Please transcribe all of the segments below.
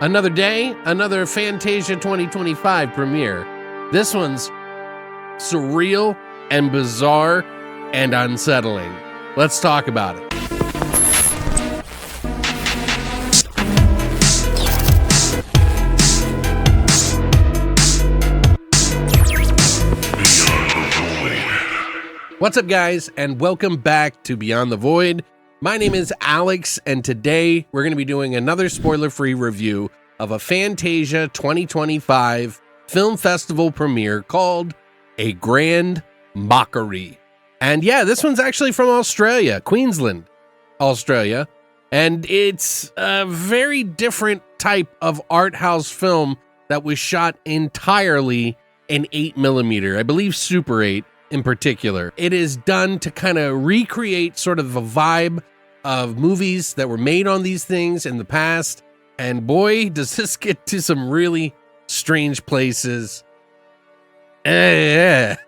Another day, another Fantasia 2025 premiere. This one's surreal and bizarre and unsettling. Let's talk about it. What's up, guys, and welcome back to Beyond the Void. My name is Alex, and today we're going to be doing another spoiler-free review of a Fantasia 2025 film festival premiere called A Grand Mockery. And yeah, this one's actually from Australia, Queensland, Australia, and it's a very different type of art house film that was shot entirely in 8mm, I believe Super 8 in particular. It is done to kind of recreate sort of a vibe of movies that were made on these things in the past. And boy, does this get to some really strange places. Yeah.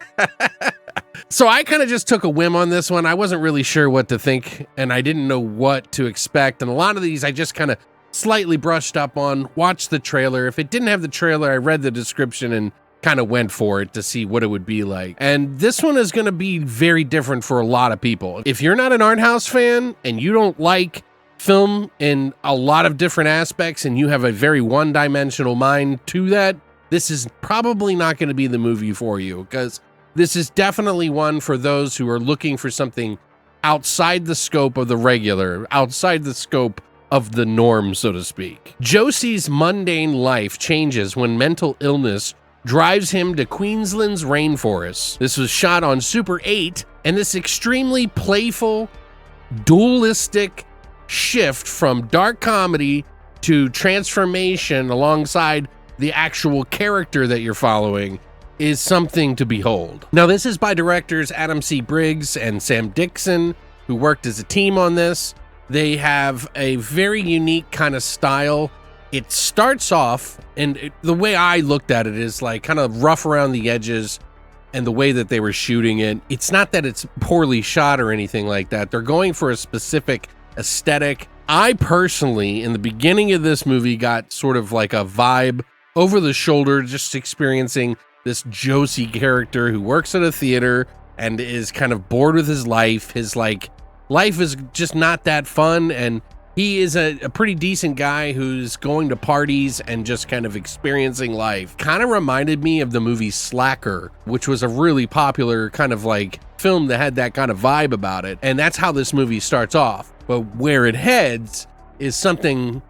So I kind of just took a whim on this one. I wasn't really sure what to think, and I didn't know what to expect. And a lot of these I just kind of slightly brushed up on, watched the trailer. If it didn't have the trailer, I read the description and kind of went for it to see what it would be like. And this one is going to be very different for a lot of people. If you're not an art house fan and you don't like film in a lot of different aspects and you have a very one-dimensional mind to that, this is probably not going to be the movie for you, because this is definitely one for those who are looking for something outside the scope of the regular, outside the scope of the norm, so to speak. Josie's mundane life changes when mental illness drives him to Queensland's rainforest. This was shot on Super 8, and this extremely playful, dualistic shift from dark comedy to transformation alongside the actual character that you're following is something to behold. Now, this is by directors Adam C. Briggs and Sam Dixon, who worked as a team on this. They have a very unique kind of style. It starts off, and the way I looked at it is like kind of rough around the edges, and the way that they were shooting it, it's not that it's poorly shot or anything like that. They're going for a specific aesthetic. I personally, in the beginning of this movie, got sort of like a vibe over the shoulder, just experiencing this Josie character who works at a theater and is kind of bored with his life. His life is just not that fun, and he is a pretty decent guy who's going to parties and just kind of experiencing life. Kind of reminded me of the movie Slacker, which was a really popular kind of like film that had that kind of vibe about it. And that's how this movie starts off. But where it heads is something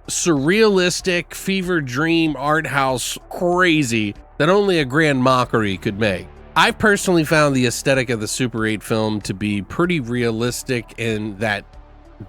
surrealistic, fever dream, art house crazy that only A Grand Mockery could make. I've personally found the aesthetic of the Super 8 film to be pretty realistic in that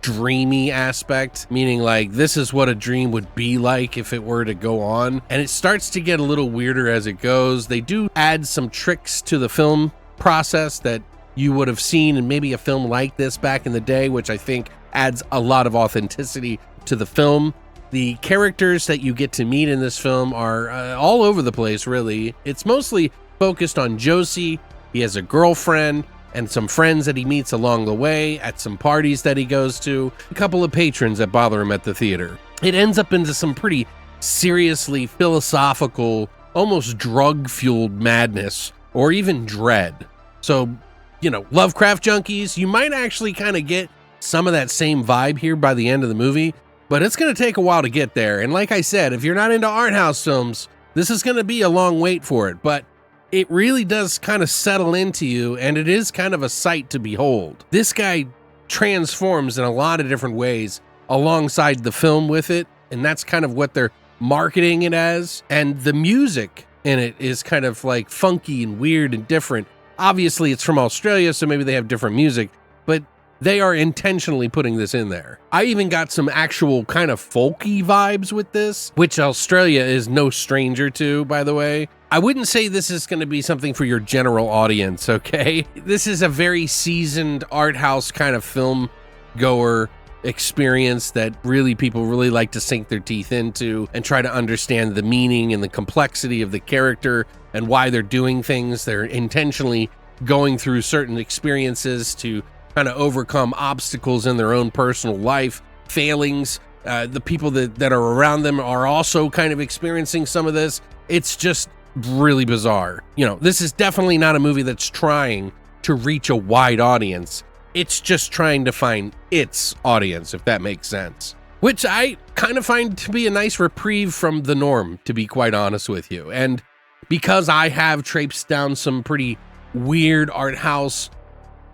dreamy aspect, meaning like this is what a dream would be like if it were to go on, and it starts to get a little weirder as it goes. They do add some tricks to the film process that you would have seen in maybe a film like this back in the day, which I think adds a lot of authenticity to the film. The characters that you get to meet in this film are all over the place, really. It's mostly focused on Josie. He has a girlfriend and some friends that he meets along the way at some parties that he goes to, a couple of patrons that bother him at the theater. It ends up into some pretty seriously philosophical, almost drug-fueled madness, or even dread. So, you know, Lovecraft junkies, you might actually kind of get some of that same vibe here by the end of the movie, but it's going to take a while to get there. And like I said, if you're not into art house films, this is going to be a long wait for it, but it really does kind of settle into you, and it is kind of a sight to behold. This guy transforms in a lot of different ways alongside the film with it, and that's kind of what they're marketing it as. And the music in it is kind of like funky and weird and different. Obviously, it's from Australia, so maybe they have different music, but they are intentionally putting this in there. I even got some actual kind of folky vibes with this, which Australia is no stranger to, by the way. I wouldn't say this is going to be something for your general audience, okay? This is a very seasoned art house kind of film goer experience that really people really like to sink their teeth into and try to understand the meaning and the complexity of the character and why they're doing things. They're intentionally going through certain experiences to kind of overcome obstacles in their own personal life, failings, The people that are around them are also kind of experiencing some of this. It's just really bizarre. You know, this is definitely not a movie that's trying to reach a wide audience. It's just trying to find its audience, if that makes sense. Which I kind of find to be a nice reprieve from the norm, to be quite honest with you. And because I have traipsed down some pretty weird art house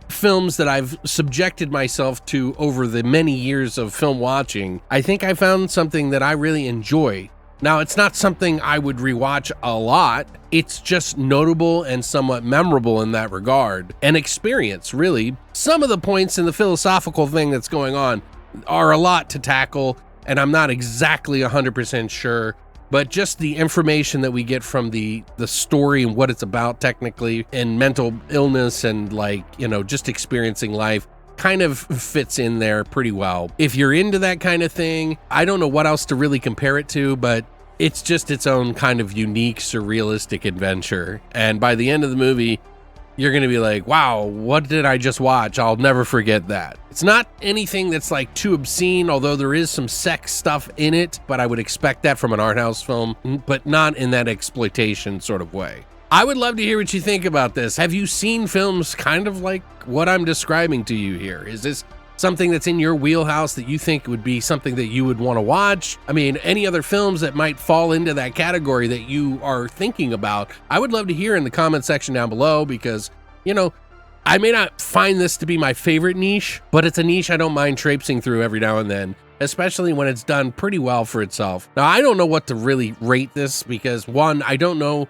films that I've subjected myself to over the many years of film watching, I think I found something that I really enjoy. Now, it's not something I would rewatch a lot. It's just notable and somewhat memorable in that regard. An experience, really. Some of the points in the philosophical thing that's going on are a lot to tackle, and I'm not exactly 100% sure, but just the information that we get from the story and what it's about technically, and mental illness and, like, you know, just experiencing life kind of fits in there pretty well. If you're into that kind of thing, I don't know what else to really compare it to, but it's just its own kind of unique, surrealistic adventure. And by the end of the movie, you're going to be like, wow, what did I just watch? I'll never forget that. It's not anything that's like too obscene, although there is some sex stuff in it, but I would expect that from an art house film, but not in that exploitation sort of way. I would love to hear what you think about this. Have you seen films kind of like what I'm describing to you here? Is this something that's in your wheelhouse that you think would be something that you would want to watch? I mean, any other films that might fall into that category that you are thinking about, I would love to hear in the comment section down below, because, you know, I may not find this to be my favorite niche, but it's a niche I don't mind traipsing through every now and then, especially when it's done pretty well for itself. Now, I don't know what to really rate this, because one, I don't know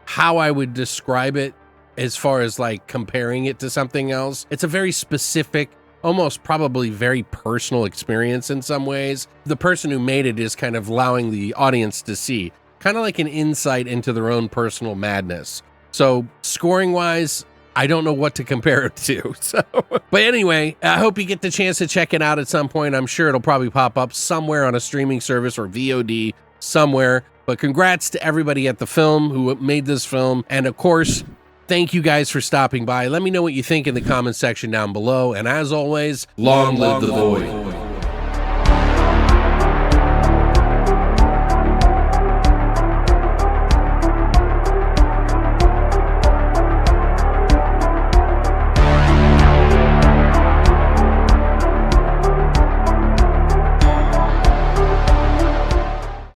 how I would describe it as far as like comparing it to something else. It's a very specific, almost probably very personal experience in some ways. The person who made it is kind of allowing the audience to see, kind of like an insight into their own personal madness. So scoring wise, I don't know what to compare it to. But anyway, I hope you get the chance to check it out at some point. I'm sure it'll probably pop up somewhere on a streaming service or VOD somewhere. But congrats to everybody at the film who made this film. And of course, thank you guys for stopping by. Let me know what you think in the comment section down below. And as always, long live the void.